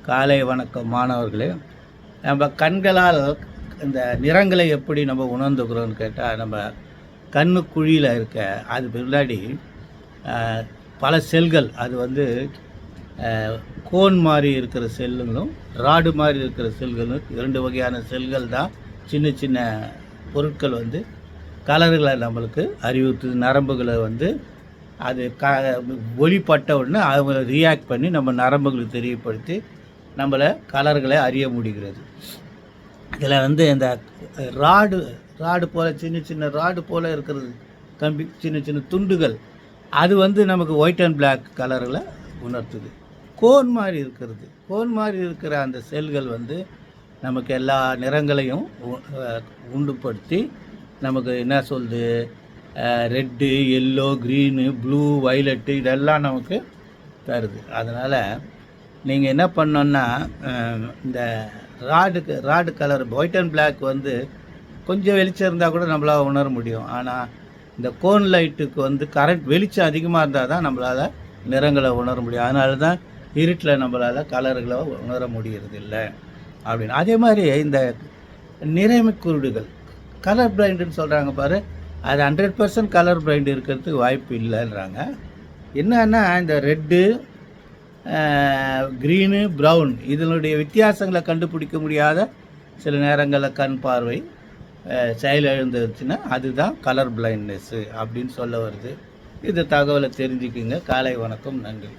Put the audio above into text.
காலை வணக்கம் மாணவர்களே. நம்ம கண்களால் இந்த நிறங்களை எப்படி நம்ம உணர்ந்துக்கிறோன்னு கேட்டால், நம்ம கண்ணு குழியில் இருக்க அது பின்னாடி பல செல்கள், அது வந்து கோன் மாதிரி இருக்கிற செல்லுங்களும் ராடு மாதிரி இருக்கிற செல்களும், 2 வகையான செல்கள் தான் சின்ன சின்ன பொருட்கள் வந்து கலர்களை நம்மளுக்கு அறிவுறுத்துது. நரம்புகளை வந்து அது ஒளிப்பட்ட உடனே அவங்க ரியாக்ட் பண்ணி நம்ம நரம்புகளுக்கு தெரியப்படுத்தி நம்மளை கலர்களை அறிய முடிகிறது. இதில் வந்து இந்த ராடு போல் சின்ன சின்ன ராடு போல் இருக்கிறது, கம்பி சின்ன சின்ன துண்டுகள், அது வந்து நமக்கு ஒயிட் அண்ட் பிளாக் கலரில் உணர்த்துது. கோன் மாதிரி இருக்கிற அந்த செல்கள் வந்து நமக்கு எல்லா நிறங்களையும் உண்டுபடுத்தி நமக்கு என்ன சொல்லுது, red, yellow, green, blue, violet இதெல்லாம் நமக்கு தருது. அதனால் நீங்கள் என்ன பண்ணோன்னா, இந்த rod colour white and black வந்து கொஞ்சம் வெளிச்சம் இருந்தால் கூட நம்மளால் உணர முடியும். ஆனால் இந்த கோன் லைட்டுக்கு வந்து கரண்ட் வெளிச்சம் அதிகமாக இருந்தால் தான் நம்மளால் நிறங்களை உணர முடியும். அதனால தான் இருட்டில் நம்மளால் கலர்களை உணர முடிகிறது இல்லை அப்படின்னு. அதே மாதிரி இந்த நிறமி குருடுகள், கலர் பிளைண்டுன்னு சொல்கிறாங்க பாரு, அது 100% கலர் பிளைண்ட் இருக்கிறதுக்கு வாய்ப்பு இல்லைன்றாங்க. என்னன்னா, இந்த ரெட்டு, க்ரீனு, ப்ரௌன் இதனுடைய வித்தியாசங்களை கண்டுபிடிக்க முடியாத சில நேரங்களில் கண் பார்வை செயல் எழுந்துச்சுன்னா அதுதான் கலர் பிளைண்ட்னஸ்ஸு அப்படின்னு சொல்ல வருது. இந்த தகவலை தெரிஞ்சுக்குங்க. காலை வணக்கம், நன்றி.